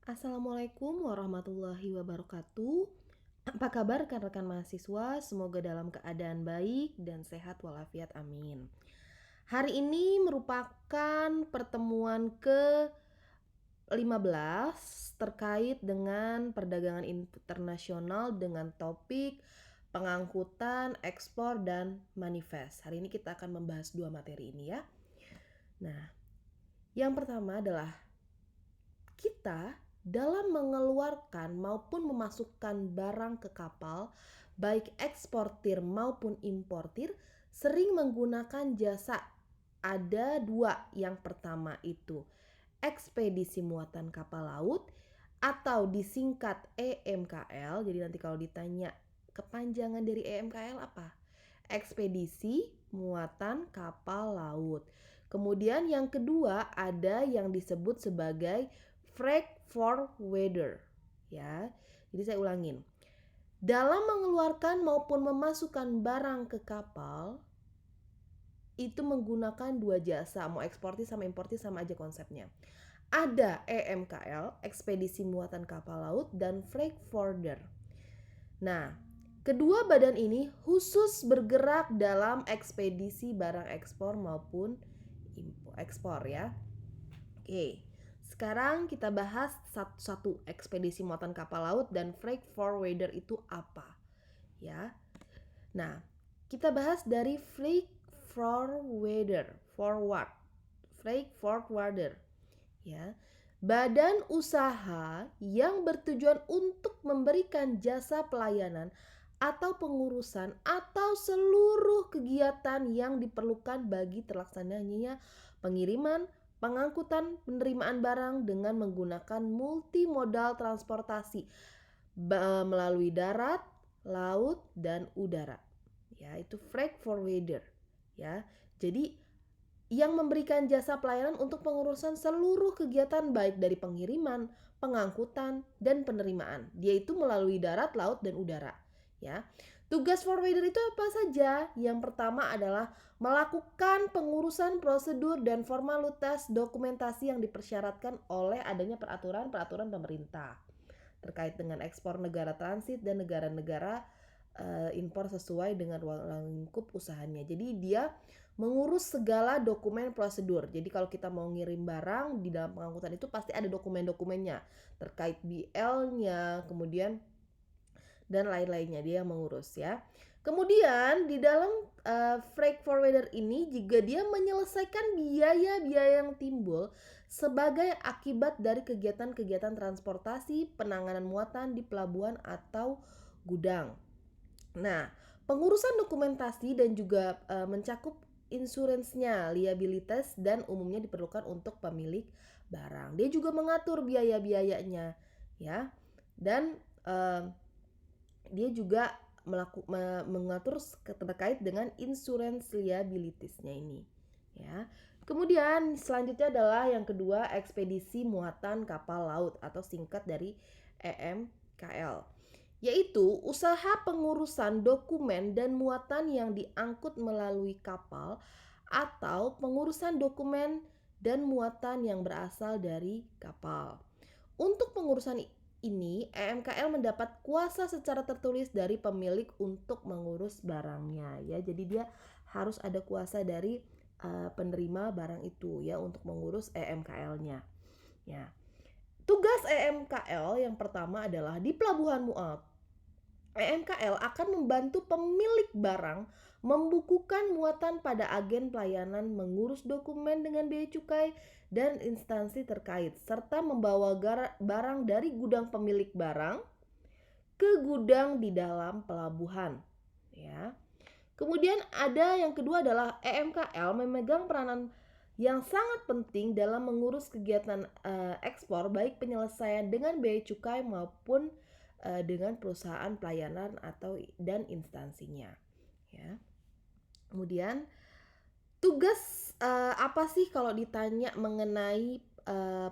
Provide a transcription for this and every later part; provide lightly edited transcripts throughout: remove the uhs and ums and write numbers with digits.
Assalamualaikum warahmatullahi wabarakatuh. Apa kabar rekan-rekan mahasiswa? Semoga dalam keadaan baik dan sehat walafiat, amin. Hari ini merupakan pertemuan ke-15 terkait dengan perdagangan internasional dengan topik pengangkutan, ekspor, dan manifest. Hari ini kita akan membahas dua materi ini ya. Nah, yang pertama adalah kita dalam mengeluarkan maupun memasukkan barang ke kapal, baik eksportir maupun importir, sering menggunakan jasa. Ada dua. Yang pertama itu ekspedisi muatan kapal laut atau disingkat EMKL. Jadi nanti kalau ditanya kepanjangan dari EMKL apa? Ekspedisi muatan kapal laut. Kemudian yang kedua ada yang disebut sebagai freight forwarder, ya. Jadi saya ulangin. Dalam mengeluarkan maupun memasukkan barang ke kapal itu menggunakan dua jasa, mau eksportir sama importir sama aja konsepnya. Ada EMKL, ekspedisi muatan kapal laut, dan freight forwarder. Nah, kedua badan ini khusus bergerak dalam ekspedisi barang ekspor maupun ekspor ya. Oke. Sekarang kita bahas satu-satu. Ekspedisi muatan kapal laut dan freight forwarder itu apa? Ya. Nah, kita bahas dari freight forwarder. Ya. Badan usaha yang bertujuan untuk memberikan jasa pelayanan atau pengurusan atau seluruh kegiatan yang diperlukan bagi terlaksananya pengiriman, pengangkutan, penerimaan barang dengan menggunakan multimodal transportasi melalui darat, laut, dan udara. Ya, itu freight forwarder. Ya, jadi yang memberikan jasa pelayanan untuk pengurusan seluruh kegiatan baik dari pengiriman, pengangkutan, dan penerimaan. Dia itu melalui darat, laut, dan udara. Ya, tugas forwarder itu apa saja? Yang pertama adalah melakukan pengurusan prosedur dan formalitas dokumentasi yang dipersyaratkan oleh adanya peraturan-peraturan pemerintah terkait dengan ekspor negara transit dan negara-negara impor sesuai dengan ruang lingkup usahanya. Jadi dia mengurus segala dokumen prosedur. Jadi kalau kita mau ngirim barang di dalam pengangkutan itu pasti ada dokumen-dokumennya terkait BL-nya, kemudian dan lain-lainnya dia mengurus ya. Kemudian di dalam freight forwarder ini juga dia menyelesaikan biaya-biaya yang timbul sebagai akibat dari kegiatan-kegiatan transportasi, penanganan muatan di pelabuhan atau gudang. Nah, pengurusan dokumentasi dan juga mencakup insuransinya, liabilitas dan umumnya diperlukan untuk pemilik barang. Dia juga mengatur biaya-biayanya ya. Dan dia juga mengatur terkait dengan insurance liabilities-nya ini ya. Kemudian selanjutnya adalah yang kedua, ekspedisi muatan kapal laut atau singkat dari EMKL, yaitu usaha pengurusan dokumen dan muatan yang diangkut melalui kapal atau pengurusan dokumen dan muatan yang berasal dari kapal. Untuk pengurusan ini, EMKL mendapat kuasa secara tertulis dari pemilik untuk mengurus barangnya ya. Jadi dia harus ada kuasa dari penerima barang itu ya untuk mengurus EMKL-nya. Ya. Tugas EMKL yang pertama adalah di pelabuhan muat. EMKL akan membantu pemilik barang membukukan muatan pada agen pelayanan, mengurus dokumen dengan bea cukai dan instansi terkait, serta membawa barang dari gudang pemilik barang ke gudang di dalam pelabuhan. Ya. Kemudian ada yang kedua adalah EMKL memegang peranan yang sangat penting dalam mengurus kegiatan ekspor, baik penyelesaian dengan bea cukai maupun dengan perusahaan pelayanan atau dan instansinya. Ya. Kemudian tugas apa sih kalau ditanya mengenai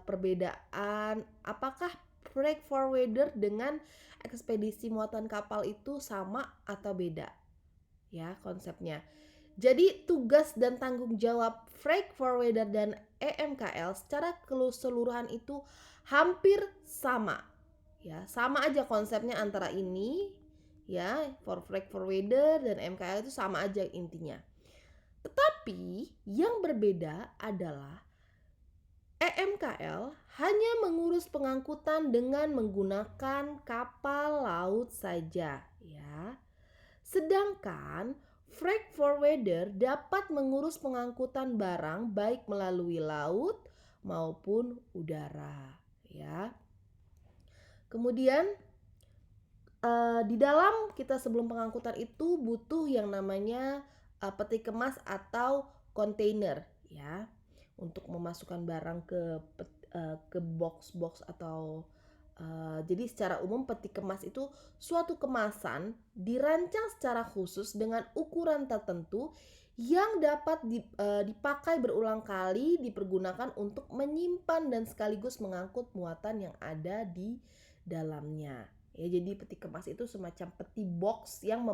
perbedaan apakah freight forwarder dengan ekspedisi muatan kapal itu sama atau beda? Ya, konsepnya. Jadi tugas dan tanggung jawab freight forwarder dan EMKL secara keseluruhan itu hampir sama. Ya, sama aja konsepnya antara ini ya, for freight forwarder dan EMKL itu sama aja intinya. Tetapi yang berbeda adalah EMKL hanya mengurus pengangkutan dengan menggunakan kapal laut saja ya. Sedangkan freight forwarder dapat mengurus pengangkutan barang baik melalui laut maupun udara ya. Kemudian di dalam kita sebelum pengangkutan itu butuh yang namanya peti kemas atau kontainer ya, untuk memasukkan barang ke box-box atau jadi secara umum peti kemas itu suatu kemasan dirancang secara khusus dengan ukuran tertentu yang dapat dipakai berulang kali, dipergunakan untuk menyimpan dan sekaligus mengangkut muatan yang ada di dalamnya. Ya, jadi peti kemas itu semacam peti box yang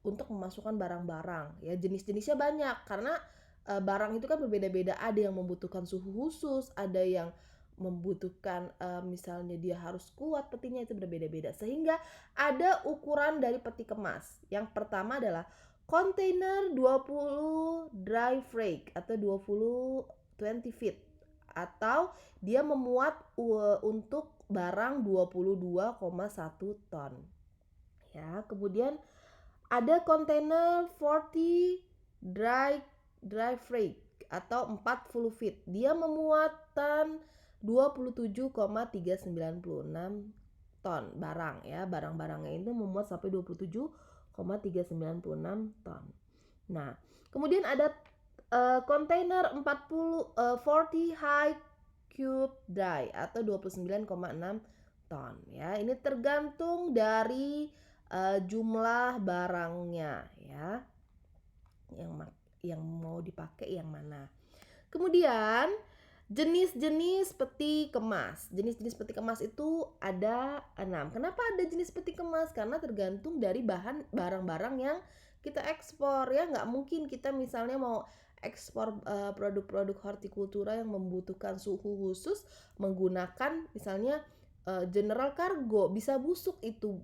untuk memasukkan barang-barang. Ya, jenis-jenisnya banyak karena barang itu kan berbeda-beda. Ada yang membutuhkan suhu khusus, ada yang membutuhkan misalnya dia harus kuat, petinya itu berbeda-beda. Sehingga ada ukuran dari peti kemas. Yang pertama adalah kontainer 20 dry freight atau 20 feet, atau dia memuat untuk barang 22,1 ton. Ya, kemudian ada kontainer 40 dry freight atau 40 feet. Dia memuatan 27,396 ton barang ya. Barang-barangnya itu memuat sampai 27,396 ton. Nah, kemudian ada kontainer 40 high cube dry atau 29,6 ton ya. Ini tergantung dari jumlah barangnya ya. Yang mau dipakai yang mana. Kemudian jenis-jenis peti kemas. Jenis-jenis peti kemas itu ada 6. Kenapa ada jenis peti kemas? Karena tergantung dari barang-barang yang kita ekspor ya. Nggak mungkin kita misalnya mau ekspor produk-produk hortikultura yang membutuhkan suhu khusus menggunakan misalnya general cargo, bisa busuk itu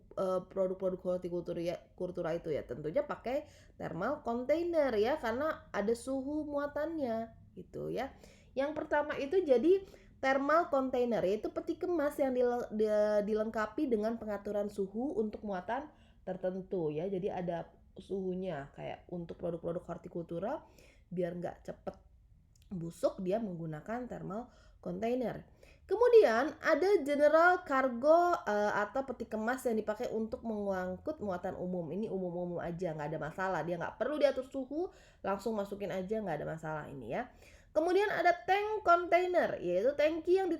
produk-produk hortikultura itu ya. Tentunya pakai thermal container ya, karena ada suhu muatannya gitu ya. Yang pertama itu jadi thermal container, yaitu peti kemas yang dilengkapi dengan pengaturan suhu untuk muatan tertentu ya. Jadi ada suhunya, kayak untuk produk-produk hortikultura biar nggak cepet busuk dia menggunakan thermal container. Kemudian ada general cargo atau peti kemas yang dipakai untuk mengangkut muatan umum. Ini umum-umum aja, nggak ada masalah. Dia nggak perlu diatur suhu, langsung masukin aja, nggak ada masalah ini ya. Kemudian ada tank container, yaitu tangki yang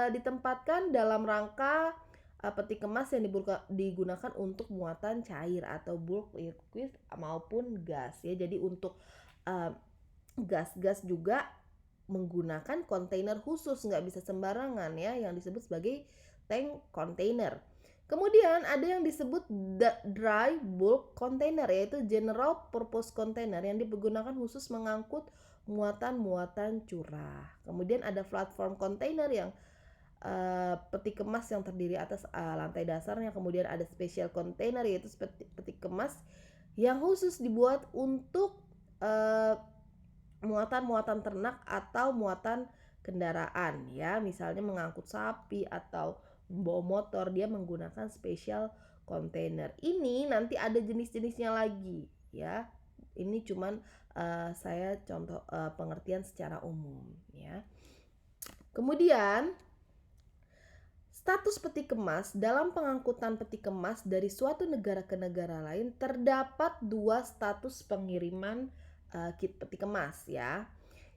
ditempatkan dalam rangka peti kemas yang digunakan untuk muatan cair atau bulk liquid maupun gas ya. Jadi untuk gas-gas juga menggunakan kontainer khusus, nggak bisa sembarangan ya, yang disebut sebagai tank container. Kemudian ada yang disebut dry bulk container, yaitu general purpose container yang digunakan khusus mengangkut muatan-muatan curah. Kemudian ada platform container yang peti kemas yang terdiri atas lantai dasarnya. Kemudian ada special container, yaitu peti kemas yang khusus dibuat untuk muatan-muatan ternak atau muatan kendaraan ya, misalnya mengangkut sapi atau membawa motor, dia menggunakan special container. Ini nanti ada jenis-jenisnya lagi ya. Ini cuman saya contoh pengertian secara umum ya. Kemudian status peti kemas dalam pengangkutan peti kemas dari suatu negara ke negara lain terdapat 2 status pengiriman kit peti kemas ya.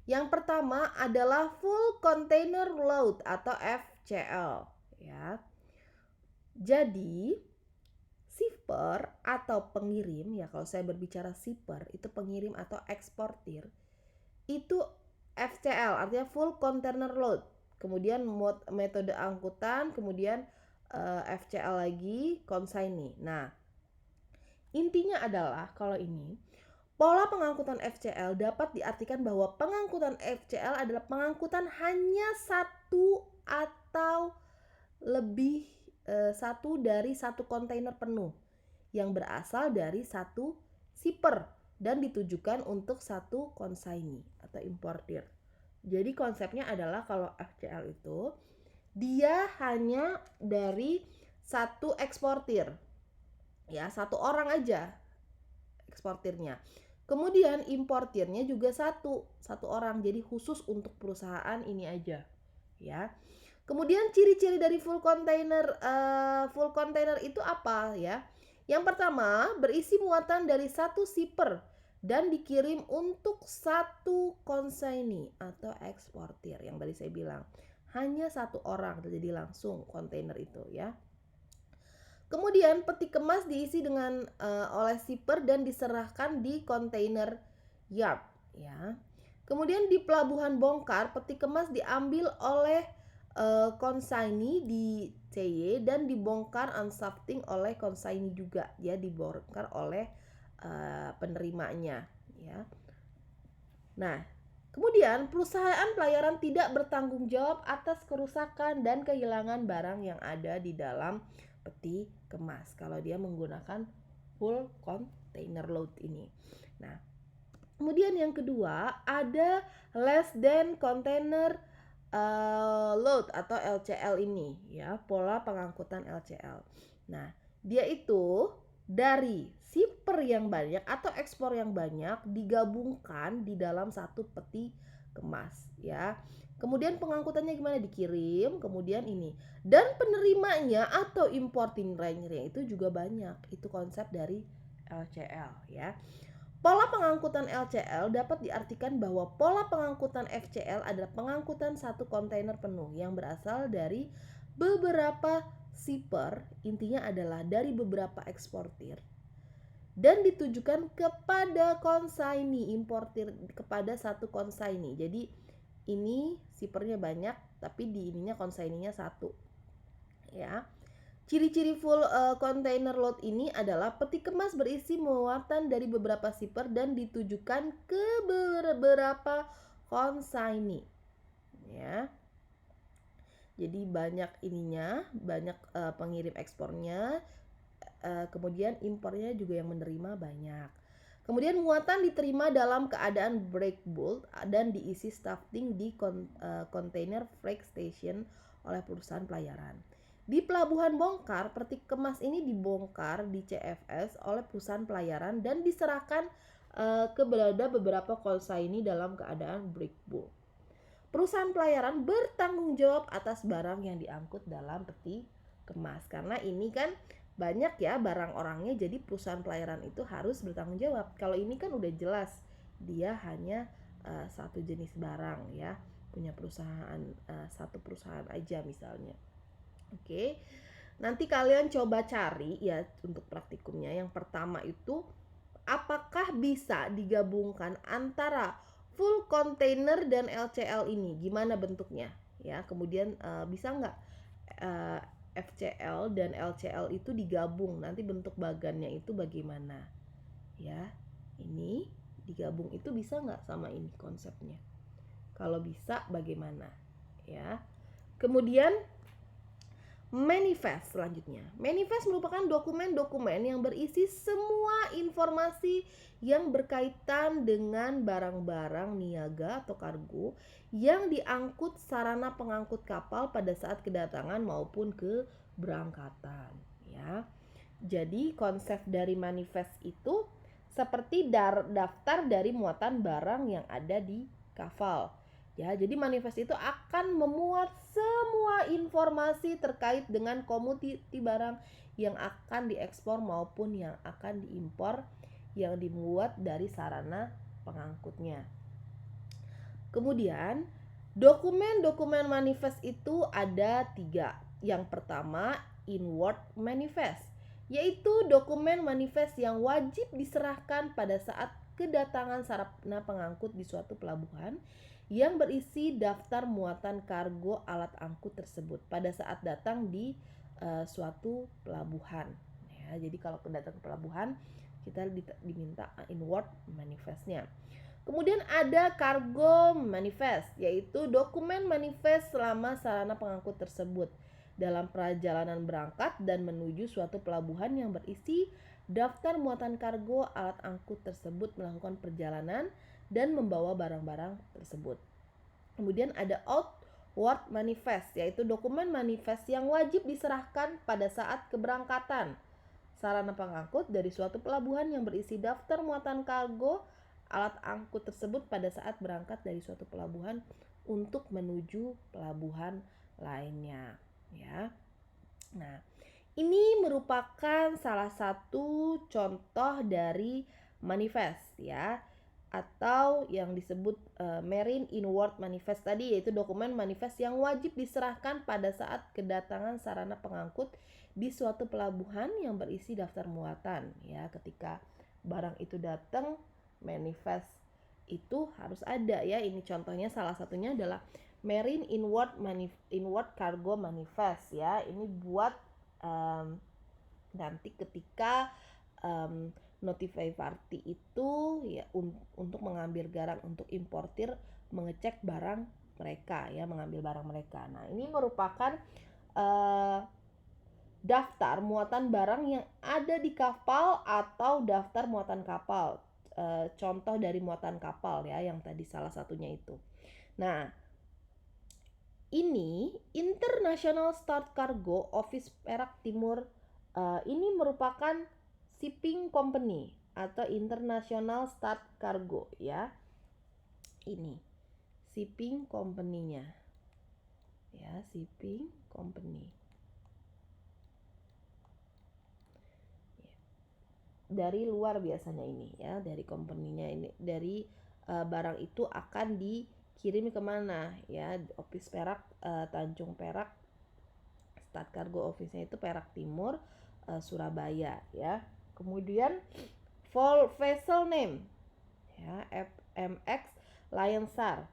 Yang pertama adalah full container load atau FCL ya. Jadi shipper atau pengirim ya, kalau saya berbicara shipper itu pengirim atau eksportir, itu FCL artinya full container load. Kemudian metode angkutan, kemudian FCL lagi consignee. Nah, intinya adalah kalau ini Pola pengangkutan FCL dapat diartikan bahwa pengangkutan FCL adalah pengangkutan hanya satu atau lebih satu dari satu kontainer penuh yang berasal dari satu shipper dan ditujukan untuk satu consignee atau importir. Jadi konsepnya adalah kalau FCL itu dia hanya dari satu eksportir, ya, satu orang aja eksportirnya. Kemudian importirnya juga satu orang, jadi khusus untuk perusahaan ini aja, ya. Kemudian ciri-ciri dari full container itu apa, ya? Yang pertama, berisi muatan dari satu shipper dan dikirim untuk satu consignee atau eksportir yang tadi saya bilang. Hanya satu orang, jadi langsung kontainer itu, ya. Kemudian peti kemas diisi dengan oleh shipper dan diserahkan di kontainer yard, ya. Kemudian di pelabuhan bongkar, peti kemas diambil oleh consignee di CY dan dibongkar unshifting oleh consignee juga, ya, dibongkar oleh penerimanya, ya. Nah, kemudian perusahaan pelayaran tidak bertanggung jawab atas kerusakan dan kehilangan barang yang ada di dalam peti kemas kalau dia menggunakan full container load ini. Nah, kemudian yang kedua ada less than container load atau LCL ini, ya, pola pengangkutan LCL. Nah, dia itu dari shipper yang banyak atau ekspor yang banyak digabungkan di dalam satu peti kemas, ya. Kemudian pengangkutannya gimana? Dikirim, kemudian ini. Dan penerimanya atau importing range-nya itu juga banyak. Itu konsep dari LCL, ya. Pola pengangkutan LCL dapat diartikan bahwa pola pengangkutan FCL adalah pengangkutan satu kontainer penuh yang berasal dari beberapa shipper, intinya adalah dari beberapa eksportir, dan ditujukan kepada consignee importir, kepada satu consignee. Jadi ini shippernya banyak tapi di ininya consignee-nya satu, ya. Ciri-ciri full container load ini adalah peti kemas berisi muatan dari beberapa shipper dan ditujukan ke beberapa consignee, ya. Jadi banyak ininya, banyak pengirim ekspornya, kemudian impornya juga yang menerima banyak. Kemudian muatan diterima dalam keadaan break bulk dan diisi stuffing di container freight station oleh perusahaan pelayaran. Di pelabuhan bongkar, peti kemas ini dibongkar di CFS oleh perusahaan pelayaran dan diserahkan kepada beberapa consignee dalam keadaan break bulk. Perusahaan pelayaran bertanggung jawab atas barang yang diangkut dalam peti kemas. Karena ini kan banyak ya barang orangnya, jadi perusahaan pelayaran itu harus bertanggung jawab. Kalau ini kan udah jelas dia hanya satu jenis barang, ya, punya perusahaan satu perusahaan aja misalnya. Oke. Nanti kalian coba cari ya untuk praktikumnya. Yang pertama itu, apakah bisa digabungkan antara full container dan LCL ini? Gimana bentuknya? Ya, kemudian bisa nggak FCL dan LCL itu digabung? Nanti bentuk bagannya itu bagaimana? Ya, ini digabung itu bisa nggak sama ini konsepnya? Kalau bisa, bagaimana? Ya. Kemudian manifest selanjutnya. Manifest merupakan dokumen-dokumen yang berisi semua informasi yang berkaitan dengan barang-barang niaga atau kargo yang diangkut sarana pengangkut kapal pada saat kedatangan maupun keberangkatan, ya. Jadi konsep dari manifest itu seperti daftar dari muatan barang yang ada di kapal. Ya, jadi manifest itu akan memuat semua informasi terkait dengan komoditi barang yang akan diekspor maupun yang akan diimpor yang dimuat dari sarana pengangkutnya. Kemudian, dokumen-dokumen manifest itu ada 3. Yang pertama, inward manifest, yaitu dokumen manifest yang wajib diserahkan pada saat kedatangan sarana pengangkut di suatu pelabuhan yang berisi daftar muatan kargo alat angkut tersebut pada saat datang di suatu pelabuhan, ya. Jadi kalau datang ke pelabuhan kita diminta inward manifestnya. Kemudian ada cargo manifest, yaitu dokumen manifest selama sarana pengangkut tersebut dalam perjalanan berangkat dan menuju suatu pelabuhan yang berisi daftar muatan kargo alat angkut tersebut melakukan perjalanan dan membawa barang-barang tersebut. Kemudian ada outward manifest, yaitu dokumen manifest yang wajib diserahkan pada saat keberangkatan sarana pengangkut dari suatu pelabuhan yang berisi daftar muatan kargo alat angkut tersebut pada saat berangkat dari suatu pelabuhan untuk menuju pelabuhan lainnya, ya. Nah, ini merupakan salah satu contoh dari manifest, ya, atau yang disebut Marine Inward Manifest tadi, yaitu dokumen manifest yang wajib diserahkan pada saat kedatangan sarana pengangkut di suatu pelabuhan yang berisi daftar muatan, ya. Ketika barang itu datang, manifest itu harus ada, ya. Ini contohnya, salah satunya adalah Marine Inward Cargo Manifest, ya. Ini buat nanti ketika notify party itu, ya, untuk mengambil barang, untuk importir mengecek barang mereka, ya, mengambil barang mereka. Nah, ini merupakan daftar muatan barang yang ada di kapal atau daftar muatan kapal. Contoh dari muatan kapal, ya, yang tadi salah satunya itu. Nah, ini International Start Cargo Office Perak Timur, ini merupakan shipping company atau International Start Cargo, ya. Ini shipping company-nya, ya, shipping company. Dari luar biasanya ini, ya, dari company-nya ini, dari barang itu akan dikirim kemana, ya. Office Perak, Tanjung Perak, Start Cargo Office-nya itu Perak Timur, Surabaya, ya. Kemudian vessel name, ya, MX Lion Star.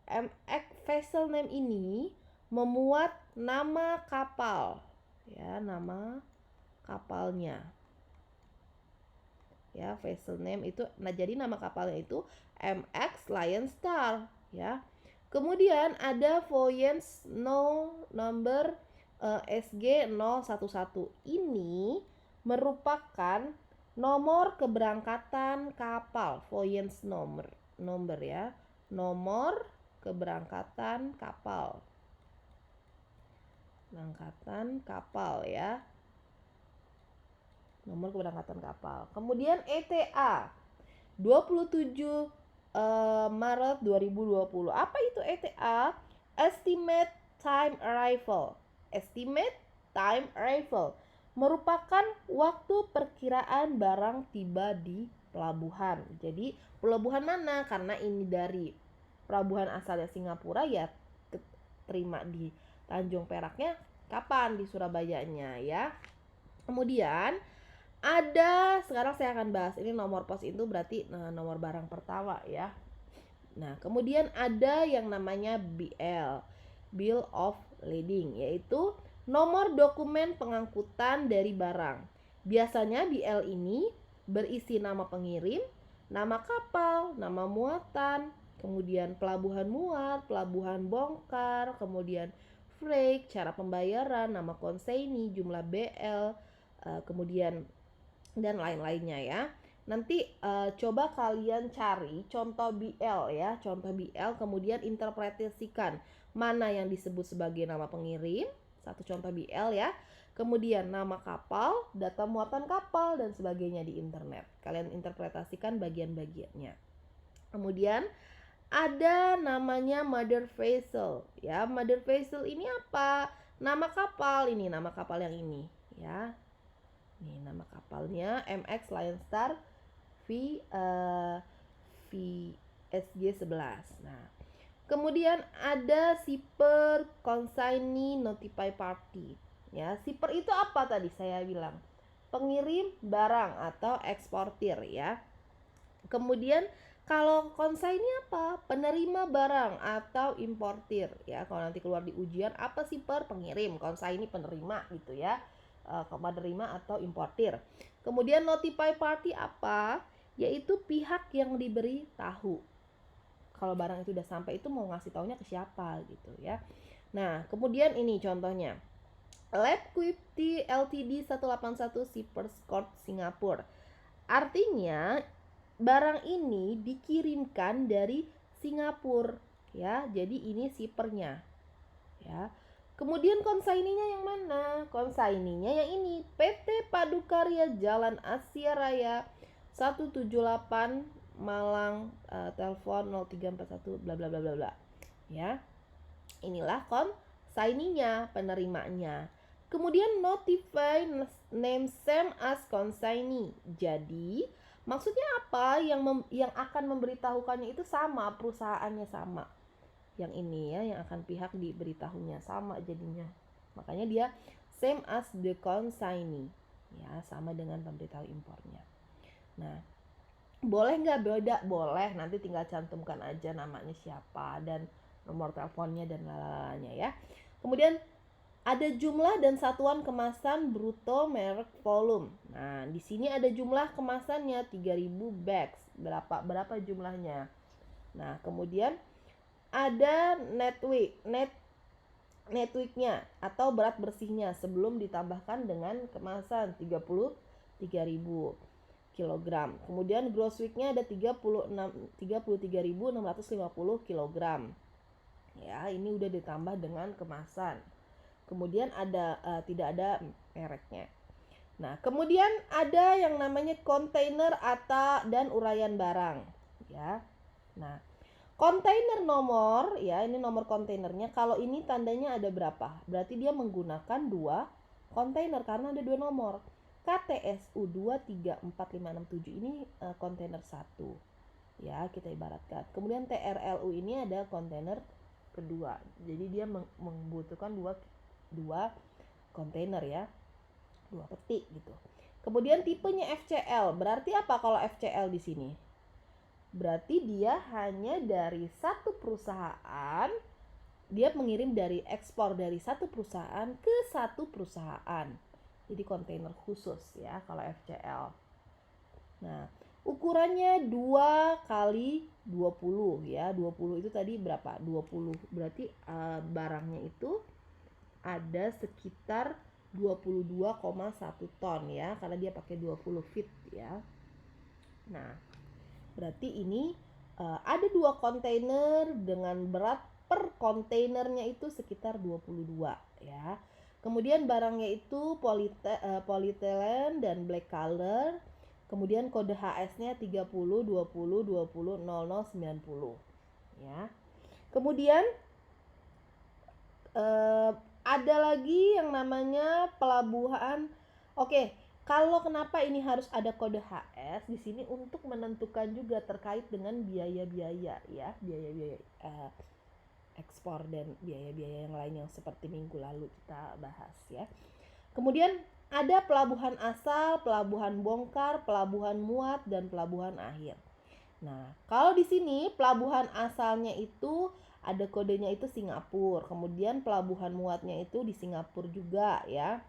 MX vessel name ini memuat nama kapal, ya, nama kapalnya. Ya, vessel name itu, nah, jadi nama kapalnya itu MX Lion Star, ya. Kemudian ada voyage number SG011. Ini merupakan nomor keberangkatan kapal, voyage number, ya. Nomor keberangkatan kapal. Ya. Nomor keberangkatan kapal. Kemudian ETA 27 Maret 2020. Apa itu ETA? Estimate Time Arrival merupakan waktu perkiraan barang tiba di pelabuhan. Jadi pelabuhan mana? Karena ini dari pelabuhan asalnya Singapura, ya, terima di Tanjung Peraknya kapan di Surabayanya, ya. Kemudian sekarang saya akan bahas ini nomor pos itu berarti nomor barang pertama, ya. Nah, kemudian ada yang namanya BL, Bill of Lading, yaitu nomor dokumen pengangkutan dari barang. Biasanya BL ini berisi nama pengirim, nama kapal, nama muatan, kemudian pelabuhan muat, pelabuhan bongkar, kemudian freight, cara pembayaran, nama consignee, jumlah BL, kemudian dan lain-lainnya, ya. Nanti coba kalian cari contoh BL, ya, contoh BL, kemudian interpretasikan mana yang disebut sebagai nama pengirim, satu contoh BL, ya. Kemudian nama kapal, data muatan kapal dan sebagainya di internet. Kalian interpretasikan bagian-bagiannya. Kemudian ada namanya mother vessel, ya. Mother vessel ini apa? Nama kapal, ini nama kapal yang ini, ya. Nih nama kapalnya MX Lion Star VSG11. Nah, kemudian ada shipper consignee notify party, ya. Shipper itu apa tadi saya bilang? Pengirim barang atau eksportir, ya. Kemudian kalau consignee apa? Penerima barang atau importir, ya. Kalau nanti keluar di ujian, apa shipper? Pengirim, consignee penerima, gitu, ya. penerima atau importir. Kemudian notify party apa? Yaitu pihak yang diberi tahu. Kalau barang itu udah sampai itu mau ngasih taunya ke siapa gitu ya. Nah, kemudian ini contohnya. Labquity Ltd 181 Shippers Court Singapura. Artinya barang ini dikirimkan dari Singapura ya. Jadi ini shippernya ya. Kemudian konsaininya yang mana? Konsaininya yang ini, PT Padukarya Jalan Asia Raya 178 Malang, telepon 0341 bla bla bla bla bla. Ya. Inilah konsaininya, penerimanya. Kemudian notify name same as consignee. Jadi, maksudnya apa? Yang akan memberitahukannya itu sama, perusahaannya sama. Yang ini ya, yang akan pihak diberitahunya sama jadinya. Makanya dia same as the consignee. Ya, sama dengan pemberitahu impornya. Nah, boleh nggak beda? Boleh, nanti tinggal cantumkan aja namanya siapa dan nomor teleponnya dan lalalanya ya. Kemudian ada jumlah dan satuan kemasan bruto merek volume. Nah, di sini ada jumlah kemasannya 3000 bags. Berapa jumlahnya? Nah, kemudian ada net weightnya atau berat bersihnya sebelum ditambahkan dengan kemasan 33.000 kilogram. Kemudian gross weightnya ada 33.650 kilogram. Ya, ini udah ditambah dengan kemasan. Kemudian ada tidak ada mereknya. Nah, kemudian ada yang namanya kontainer dan uraian barang, ya. Nah, kontainer nomor, ya ini nomor kontainernya. Kalau ini tandanya ada berapa? Berarti dia menggunakan 2 kontainer karena ada 2 nomor. KTSU 234567 ini kontainer 1. Ya, kita ibaratkan. Kemudian TRLU ini ada kontainer kedua. Jadi dia membutuhkan 2 kontainer ya. 2 peti gitu. Kemudian tipenya FCL. Berarti apa kalau FCL di sini? Berarti dia hanya dari satu perusahaan, dia mengirim dari ekspor dari satu perusahaan ke satu perusahaan. Jadi kontainer khusus ya kalau FCL. Nah, ukurannya 2 kali 20 ya. 20 itu tadi berapa? 20. Berarti barangnya itu ada sekitar 22,1 ton ya, karena dia pakai 20 feet ya. Nah, berarti ini ada 2 kontainer dengan berat per kontainernya itu sekitar 22 ya. Kemudian barangnya itu polyethylene dan black color. Kemudian kode HS-nya 30 20 20 00 90 ya. Kemudian ada lagi yang namanya pelabuhan. Oke, kalau kenapa ini harus ada kode HS di sini untuk menentukan juga terkait dengan biaya-biaya ya, biaya-biaya ekspor dan biaya-biaya yang lain yang seperti minggu lalu kita bahas ya. Kemudian ada pelabuhan asal, pelabuhan bongkar, pelabuhan muat dan pelabuhan akhir. Nah, kalau di sini pelabuhan asalnya itu ada kodenya itu Singapura. Kemudian pelabuhan muatnya itu di Singapura juga ya.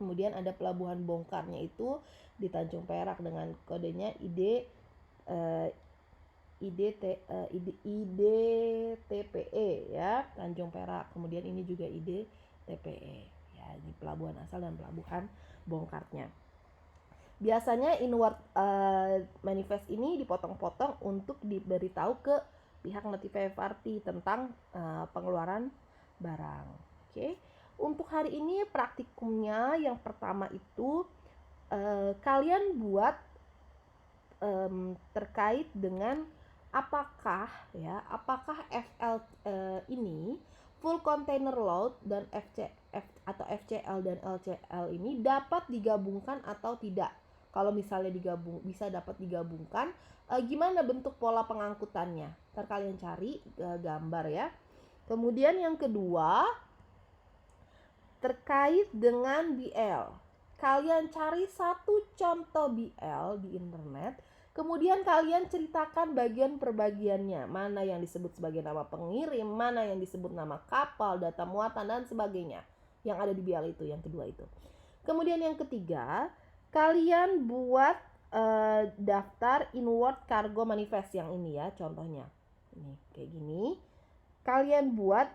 Kemudian ada pelabuhan bongkarnya itu di Tanjung Perak dengan kodenya IDTPE ya, Tanjung Perak. Kemudian ini juga IDTPE ya, ini pelabuhan asal dan pelabuhan bongkarnya. Biasanya inward manifest ini dipotong-potong untuk diberitahu ke pihak notify party tentang pengeluaran barang. Oke. Untuk hari ini praktikumnya yang pertama itu kalian buat terkait dengan apakah FL ini full container load dan FCL dan LCL ini dapat digabungkan atau tidak. Kalau misalnya bisa dapat digabungkan, gimana bentuk pola pengangkutannya? Ntar kalian cari gambar ya. Kemudian yang kedua terkait dengan BL. Kalian cari satu contoh BL di internet. Kemudian kalian ceritakan bagian per bagiannya, mana yang disebut sebagai nama pengirim, mana yang disebut nama kapal, data muatan dan sebagainya yang ada di BL itu, yang kedua itu. Kemudian yang ketiga, kalian buat daftar inward cargo manifest yang ini ya, contohnya. Ini kayak gini. Kalian buat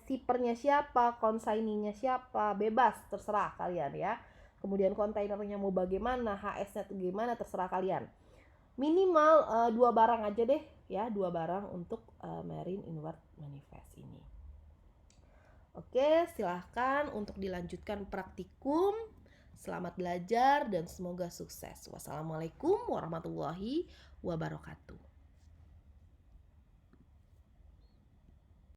shippernya siapa, consignee-nya siapa, bebas, terserah kalian ya. Kemudian kontainernya mau bagaimana, HS-nya tuh gimana, terserah kalian. Minimal 2 barang aja deh ya, 2 barang untuk marine inward manifest ini. Oke, silahkan untuk dilanjutkan praktikum. Selamat belajar dan semoga sukses. Wassalamualaikum warahmatullahi wabarakatuh.